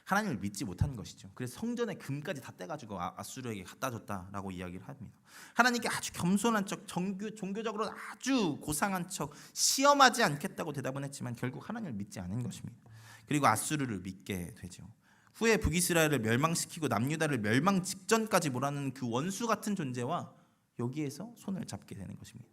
하나님을 믿지 못한 것이죠. 그래서 성전의 금까지 다 떼가지고 아수르에게 갖다 줬다라고 이야기를 합니다. 하나님께 아주 겸손한 척, 종교적으로 아주 고상한 척, 시험하지 않겠다고 대답은 했지만 결국 하나님을 믿지 않은 것입니다. 그리고 아수르를 믿게 되죠. 후에 북이스라엘을 멸망시키고 남유다를 멸망 직전까지 몰아넣는 그 원수 같은 존재와 여기에서 손을 잡게 되는 것입니다.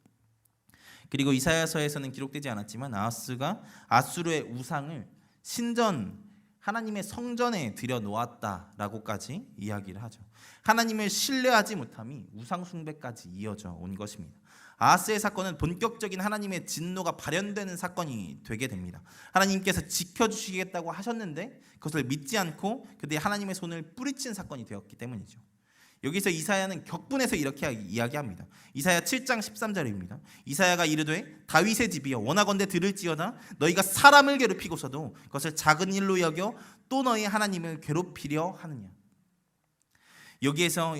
그리고 이사야서에서는 기록되지 않았지만 아하스가 아수르의 우상을 신전 하나님의 성전에 들여 놓았다라고까지 이야기를 하죠. 하나님을 신뢰하지 못함이 우상 숭배까지 이어져 온 것입니다. 아하스의 사건은 본격적인 하나님의 진노가 발현되는 사건이 되게 됩니다. 하나님께서 지켜주시겠다고 하셨는데 그것을 믿지 않고 그때 하나님의 손을 뿌리친 사건이 되었기 때문이죠. 여기서 이사야는 격분해서 이렇게 이야기합니다. 이사야 7장 13절입니다. 이사야가 이르되 다윗의 집이여 원하건대 들을지어다 너희가 사람을 괴롭히고서도 그것을 작은 일로 여겨 또 너희 하나님을 괴롭히려 하느냐. 여기에서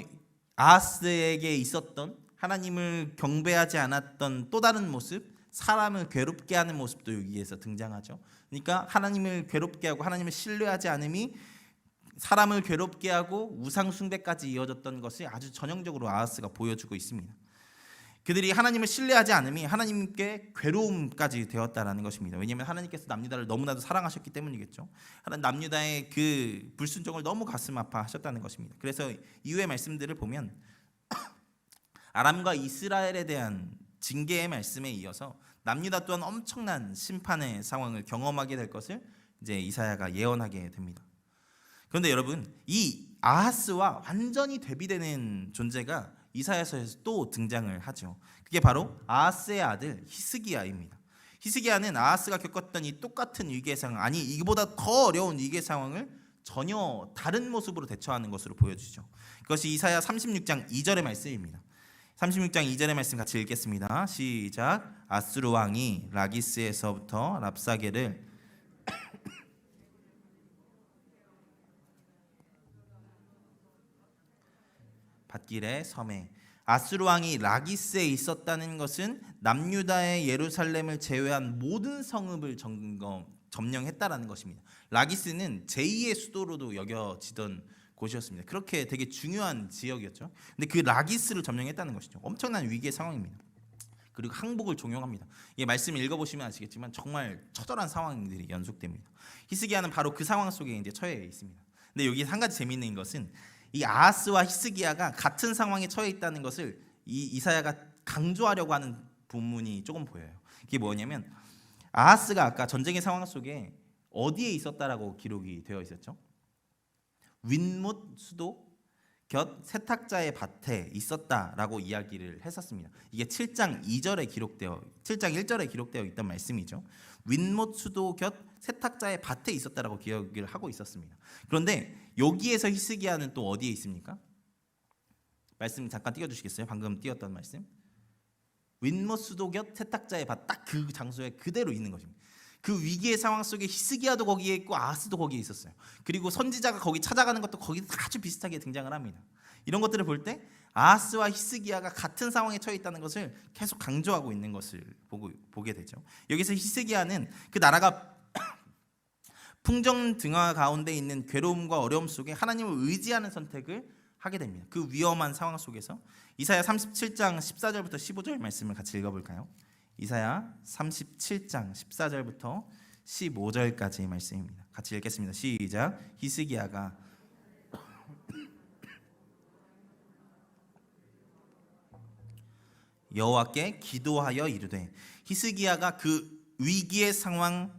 아하스에게 있었던 하나님을 경배하지 않았던 또 다른 모습, 사람을 괴롭게 하는 모습도 여기에서 등장하죠. 그러니까 하나님을 괴롭게 하고 하나님을 신뢰하지 않음이 사람을 괴롭게 하고 우상 숭배까지 이어졌던 것을 아주 전형적으로 아하스가 보여주고 있습니다. 그들이 하나님을 신뢰하지 않음이 하나님께 괴로움까지 되었다라는 것입니다. 왜냐하면 하나님께서 남유다를 너무나도 사랑하셨기 때문이겠죠. 남유다의 그 불순종을 너무 가슴 아파하셨다는 것입니다. 그래서 이후의 말씀들을 보면 아람과 이스라엘에 대한 징계의 말씀에 이어서 남유다 또한 엄청난 심판의 상황을 경험하게 될 것을 이제 이사야가 예언하게 됩니다. 그런데 여러분 이 아하스와 완전히 대비되는 존재가 이사야서에서 또 등장을 하죠. 그게 바로 아하스의 아들 히스기야입니다. 히스기야는 아하스가 겪었던 이 똑같은 위기의 상황, 아니 이보다 더 어려운 위기의 상황을 전혀 다른 모습으로 대처하는 것으로 보여주죠. 그것이 이사야 36장 2절의 말씀입니다. 36장 2절의 말씀 같이 읽겠습니다. 시작. 아수르 왕이 라기스에서부터 랍사게를 밭길의 섬에. 아수르 왕이 라기스에 있었다는 것은 남유다의 예루살렘을 제외한 모든 성읍을 점령했다라는 것입니다. 라기스는 제2의 수도로도 여겨지던 곳이었습니다. 그렇게 되게 중요한 지역이었죠. 근데 그 라기스를 점령했다는 것이죠. 엄청난 위기의 상황입니다. 그리고 항복을 종용합니다. 이 말씀을 읽어보시면 아시겠지만 정말 처절한 상황들이 연속됩니다. 히스기야는 바로 그 상황 속에 이제 처해 있습니다. 근데 여기 한 가지 재미있는 것은 이 아하스와 히스기야가 같은 상황에 처해 있다는 것을 이사야가 강조하려고 하는 부분이 조금 보여요. 그게 뭐냐면 아하스가 아까 전쟁의 상황 속에 어디에 있었다라고 기록이 되어 있었죠? 윈못 수도 곁 세탁자의 밭에 있었다라고 이야기를 했었습니다. 이게 7장 1절에 기록되어 있던 말씀이죠. 윈못 수도 곁 세탁자의 밭에 있었다라고 기억을 하고 있었습니다. 그런데 여기에서 히스기야는 또 어디에 있습니까? 말씀 잠깐 띄워주시겠어요? 방금 띄웠던 말씀. 윈못 수도 곁 세탁자의 밭, 딱 그 장소에 그대로 있는 것입니다. 그 위기의 상황 속에 히스기야도 거기에 있고 아하스도 거기에 있었어요. 그리고 선지자가 거기 찾아가는 것도 거기 아주 비슷하게 등장을 합니다. 이런 것들을 볼 때 아하스와 히스기야가 같은 상황에 처해 있다는 것을 계속 강조하고 있는 것을 보게 되죠. 여기서 히스기야는 그 나라가 풍정등화 가운데 있는 괴로움과 어려움 속에 하나님을 의지하는 선택을 하게 됩니다. 그 위험한 상황 속에서 이사야 37장 14절부터 15절 말씀을 같이 읽어볼까요? 이사야 37장 14절부터 15절까지의 말씀입니다. 같이 읽겠습니다. 시작. 히스기야가 여호와께 기도하여 이르되. 히스기야가 그 위기의 상황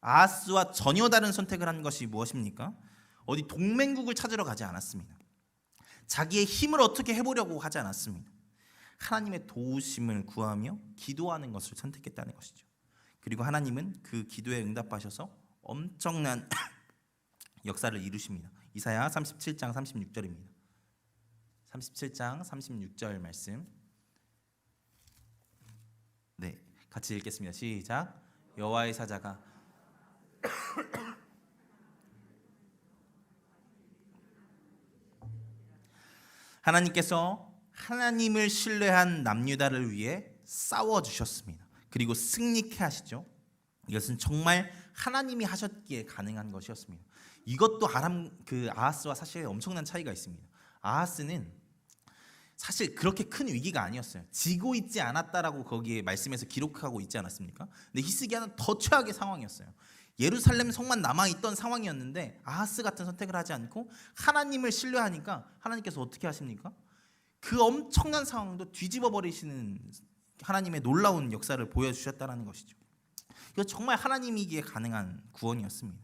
아하스와 전혀 다른 선택을 한 것이 무엇입니까? 어디 동맹국을 찾으러 가지 않았습니다. 자기의 힘을 어떻게 해보려고 하지 않았습니다. 하나님의 도우심을 구하며 기도하는 것을 선택했다는 것이죠. 그리고 하나님은 그 기도에 응답하셔서 엄청난 역사를 이루십니다. 이사야 37장 36절입니다. 37장 36절 말씀. 네, 같이 읽겠습니다. 시작. 여호와의 사자가 하나님께서 하나님을 신뢰한 남유다를 위해 싸워주셨습니다. 그리고 승리케 하시죠. 이것은 정말 하나님이 하셨기에 가능한 것이었습니다. 이것도 아하스와 사실 엄청난 차이가 있습니다. 아하스는 사실 그렇게 큰 위기가 아니었어요. 지고 있지 않았다라고 거기에 말씀에서 기록하고 있지 않았습니까? 근데 히스기야는 더 최악의 상황이었어요. 예루살렘 성만 남아있던 상황이었는데 아하스 같은 선택을 하지 않고 하나님을 신뢰하니까 하나님께서 어떻게 하십니까? 그 엄청난 상황도 뒤집어 버리시는 하나님의 놀라운 역사를 보여주셨다는 것이죠. 이거 정말 하나님이기에 가능한 구원이었습니다.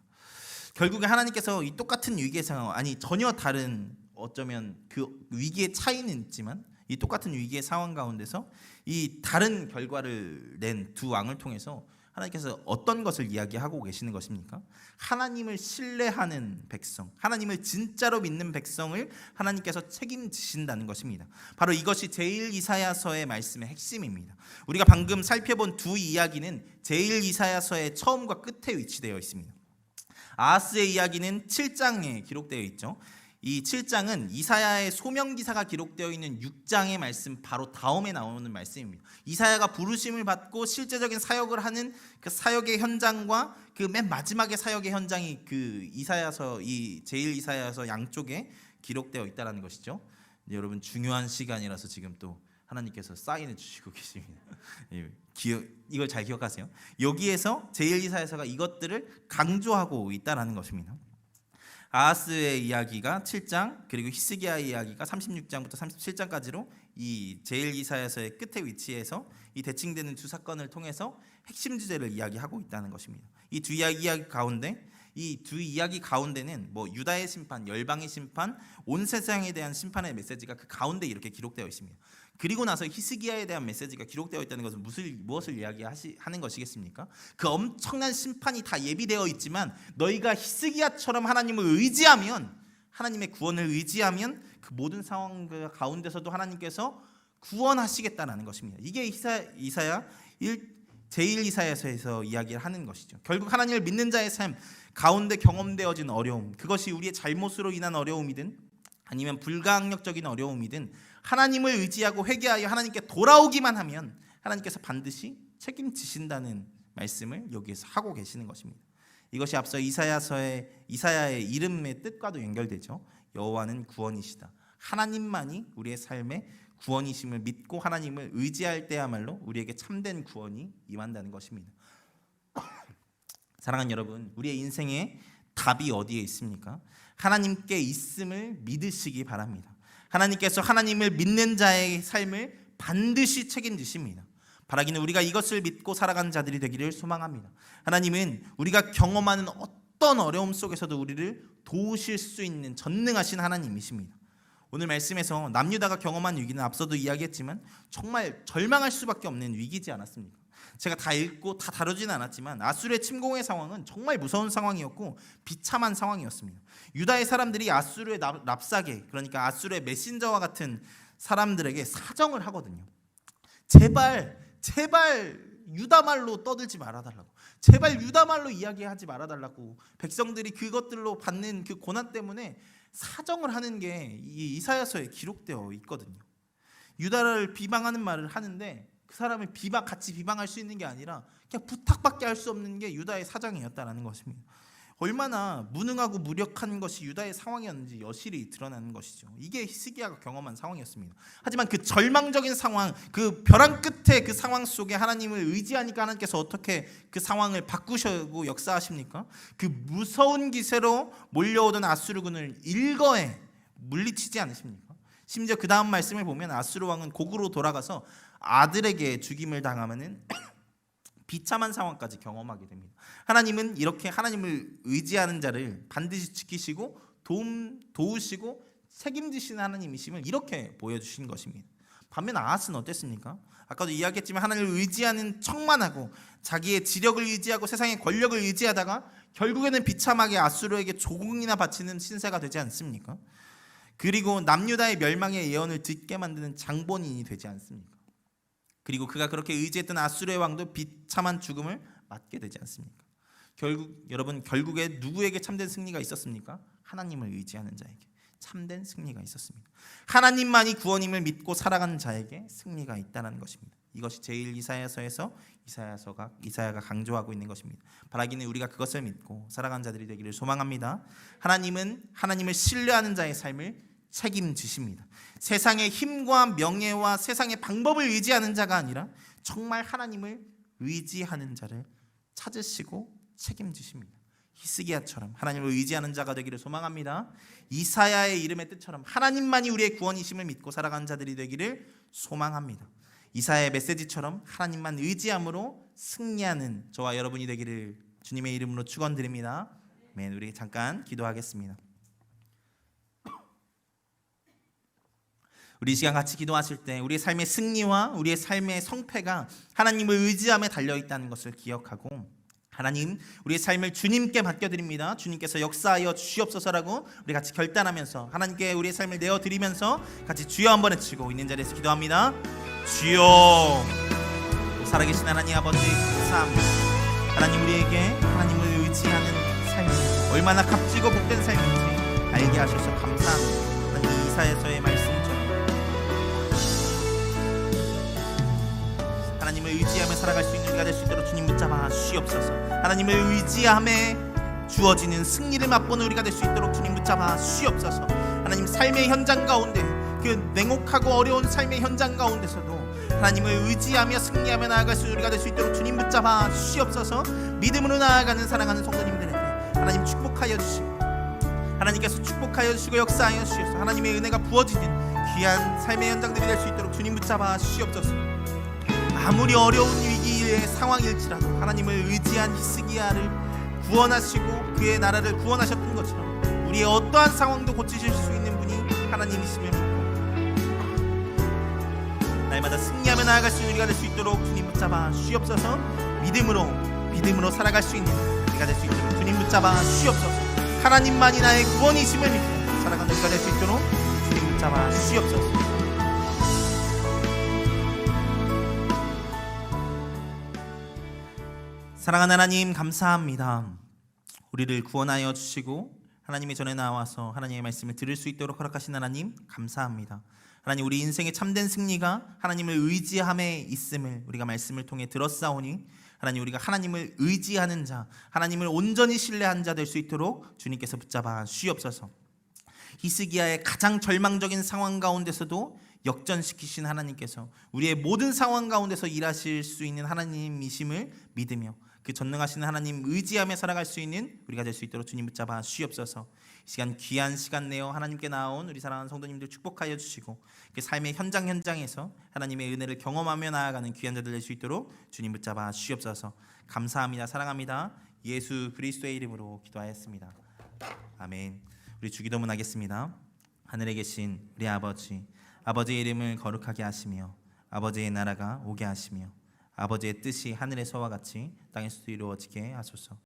결국에 하나님께서 이 똑같은 위기의 상황, 전혀 다른 어쩌면 그 위기의 차이는 있지만 이 똑같은 위기의 상황 가운데서 이 다른 결과를 낸 두 왕을 통해서 하나님께서 어떤 것을 이야기하고 계시는 것입니까? 하나님을 신뢰하는 백성, 하나님을 진짜로 믿는 백성을 하나님께서 책임지신다는 것입니다. 바로 이것이 제1이사야서의 말씀의 핵심입니다. 우리가 방금 살펴본 두 이야기는 제1이사야서의 처음과 끝에 위치되어 있습니다. 아하스의 이야기는 7장에 기록되어 있죠. 이 7장은 이사야의 소명기사가 기록되어 있는 6장의 말씀 바로 다음에 나오는 말씀입니다. 이사야가 부르심을 받고 실제적인 사역을 하는 그 사역의 현장과 그 맨 마지막의 사역의 현장이 그 이사야서, 이 제1이사야서 양쪽에 기록되어 있다는 것이죠. 여러분 중요한 시간이라서 지금 또 하나님께서 사인해 주시고 계십니다. 이걸 잘 기억하세요. 여기에서 제1이사야서가 이것들을 강조하고 있다는 것입니다. 아하스의 이야기가 7장, 그리고 히스기야의 이야기가 36장부터 37장까지로 이 제1이사야서의 끝에 위치해서 이 대칭되는 두 사건을 통해서 핵심 주제를 이야기하고 있다는 것입니다. 이 두 이야기 가운데는 뭐 유다의 심판, 열방의 심판, 온 세상에 대한 심판의 메시지가 그 가운데 이렇게 기록되어 있습니다. 그리고 나서 히스기야에 대한 메시지가 기록되어 있다는 것은 무엇을 이야기하는 것이겠습니까? 그 엄청난 심판이 다 예비되어 있지만 너희가 히스기야처럼 하나님을 의지하면, 하나님의 구원을 의지하면 그 모든 상황 가운데서도 하나님께서 구원하시겠다는 것입니다. 이게 제1이사야서에서 이야기를 하는 것이죠. 결국 하나님을 믿는 자의 삶 가운데 경험되어진 어려움, 그것이 우리의 잘못으로 인한 어려움이든 아니면 불가항력적인 어려움이든 하나님을 의지하고 회개하여 하나님께 돌아오기만 하면 하나님께서 반드시 책임지신다는 말씀을 여기에서 하고 계시는 것입니다. 이것이 앞서 이사야의 이름의 뜻과도 연결되죠. 여호와는 구원이시다. 하나님만이 우리의 삶의 구원이심을 믿고 하나님을 의지할 때야말로 우리에게 참된 구원이 임한다는 것입니다. 사랑하는 여러분, 우리의 인생의 답이 어디에 있습니까? 하나님께 있음을 믿으시기 바랍니다. 하나님께서 하나님을 믿는 자의 삶을 반드시 책임지십니다. 바라기는 우리가 이것을 믿고 살아가는 자들이 되기를 소망합니다. 하나님은 우리가 경험하는 어떤 어려움 속에서도 우리를 도우실 수 있는 전능하신 하나님이십니다. 오늘 말씀에서 남유다가 경험한 위기는 앞서도 이야기했지만 정말 절망할 수밖에 없는 위기지 않았습니까? 제가 다 읽고 다 다루지는 않았지만 아수르의 침공의 상황은 정말 무서운 상황이었고 비참한 상황이었습니다. 유다의 사람들이 아수르의 랍사게, 그러니까 아수르의 메신저와 같은 사람들에게 사정을 하거든요. 제발 유다말로 떠들지 말아달라고, 제발 유다말로 이야기하지 말아달라고, 백성들이 그것들로 받는 그 고난 때문에 사정을 하는 게 이 이사야서에 기록되어 있거든요. 유다를 비방하는 말을 하는데 그 사람을 같이 비방할 수 있는 게 아니라 그냥 부탁밖에 할 수 없는 게 유다의 사정이었다는 것입니다. 얼마나 무능하고 무력한 것이 유다의 상황이었는지 여실히 드러나는 것이죠. 이게 히스기야가 경험한 상황이었습니다. 하지만 그 절망적인 상황, 그 벼랑 끝에 그 상황 속에 하나님을 의지하니까 하나님께서 어떻게 그 상황을 바꾸시고 역사하십니까? 그 무서운 기세로 몰려오던 아수르군을 일거에 물리치지 않으십니까? 심지어 그 다음 말씀을 보면 아수르 왕은 고국으로 돌아가서 아들에게 죽임을 당하면은 비참한 상황까지 경험하게 됩니다. 하나님은 이렇게 하나님을 의지하는 자를 반드시 지키시고 도우시고 책임지시는 하나님이심을 이렇게 보여주신 것입니다. 반면 아하스는 어땠습니까? 아까도 이야기했지만 하나님을 의지하는 척만 하고 자기의 지력을 의지하고 세상의 권력을 의지하다가 결국에는 비참하게 아수르에게 조공이나 바치는 신세가 되지 않습니까? 그리고 남유다의 멸망의 예언을 듣게 만드는 장본인이 되지 않습니까? 그리고 그가 그렇게 의지했던 아수르의 왕도 비참한 죽음을 맞게 되지 않습니까? 결국에 누구에게 참된 승리가 있었습니까? 하나님을 의지하는 자에게, 참된 승리가 있었습니다. 하나님만이 구원임을 믿고 살아가는 자에게 승리가 있다는 것입니다. 이것이 제일 이사야서에서 이사야가 강조하고 있는 것입니다. 바라기는 우리가 그것을 믿고 살아가는 자들이 되기를 소망합니다. 하나님은 하나님을 신뢰하는 자의 삶을 책임지십니다. 세상의 힘과 명예와 세상의 방법을 의지하는 자가 아니라 정말 하나님을 의지하는 자를 찾으시고 책임지십니다. 히스기야처럼 하나님을 의지하는 자가 되기를 소망합니다. 이사야의 이름의 뜻처럼 하나님만이 우리의 구원이심을 믿고 살아가는 자들이 되기를 소망합니다. 이사야의 메시지처럼 하나님만 의지함으로 승리하는 저와 여러분이 되기를 주님의 이름으로 축원드립니다. 아멘. 우리 잠깐 기도하겠습니다. 우리 이 시간 같이 기도하실 때 우리의 삶의 승리와 우리의 삶의 성패가 하나님을 의지함에 달려있다는 것을 기억하고, 하나님 우리의 삶을 주님께 맡겨드립니다. 주님께서 역사하여 주시옵소서라고 우리 같이 결단하면서 하나님께 우리의 삶을 내어드리면서 같이 주여 한번 외치고 있는 자리에서 기도합니다. 주여. 살아계신 하나님 아버지 감사합니다. 하나님 우리에게 하나님을 의지하는 삶이 얼마나 값지고 복된 삶인지 알게 하셔서 감사합니다. 하나님 이사야서의 말씀처럼 하나님을 의지하며 살아갈 수 있는 우리가 될 수 있도록 주님 붙잡아 주시옵소서. 하나님을 의지함에 주어지는 승리를 맛보는 우리가 될 수 있도록 주님 붙잡아 주시옵소서. 하나님 삶의 현장 가운데 그 냉혹하고 어려운 삶의 현장 가운데서도 하나님을 의지하며 승리하며 나아갈 수 있는 우리가 될 수 있도록 주님 붙잡아 주시옵소서. 믿음으로 나아가는 사랑하는 성도님들에게 하나님 축복하여 주시고, 하나님께서 축복하여 주시고 역사하여 주시옵소서. 하나님의 은혜가 부어지는 귀한 삶의 현장들이 될 수 있도록 주님 붙잡아 주시옵소서. 아무리 어려운 위기의 상황일지라도 하나님을 의지한 히스기야를 구원하시고 그의 나라를 구원하셨던 것처럼 우리의 어떠한 상황도 고치실 수 있는 분이 하나님이심을 믿고 날마다 승리하며 나아갈 수 있는 우리가 될 수 있도록 주님 붙잡아 주시옵소서. 믿음으로 살아갈 수 있는 우리가 될 수 있도록 주님 붙잡아 주시옵소서. 하나님만이 나의 구원이심을 믿고 살아가는 우리가 될 수 있도록 주님 붙잡아 주시옵소서. 사랑하는 하나님 감사합니다. 우리를 구원하여 주시고 하나님의 전에 나와서 하나님의 말씀을 들을 수 있도록 허락하신 하나님 감사합니다. 하나님 우리 인생의 참된 승리가 하나님을 의지함에 있음을 우리가 말씀을 통해 들었사오니 하나님 우리가 하나님을 의지하는 자, 하나님을 온전히 신뢰한 자 될 수 있도록 주님께서 붙잡아 주시옵소서. 히스기야의 가장 절망적인 상황 가운데서도 역전시키신 하나님께서 우리의 모든 상황 가운데서 일하실 수 있는 하나님이심을 믿으며 그 전능하신 하나님 의지하며 살아갈 수 있는 우리가 될 수 있도록 주님 붙잡아 주시옵소서. 이 시간 귀한 시간 내어 하나님께 나온 우리 사랑하는 성도님들 축복하여 주시고 그 삶의 현장에서 하나님의 은혜를 경험하며 나아가는 귀한 자들 될 수 있도록 주님 붙잡아 주시옵소서. 감사합니다. 사랑합니다. 예수 그리스도의 이름으로 기도하였습니다. 아멘. 우리 주기도문 하겠습니다. 하늘에 계신 우리 아버지의 이름을 거룩하게 하시며 아버지의 나라가 오게 하시며 아버지의 뜻이 하늘에서와 같이 땅에서도 이루어지게 하소서.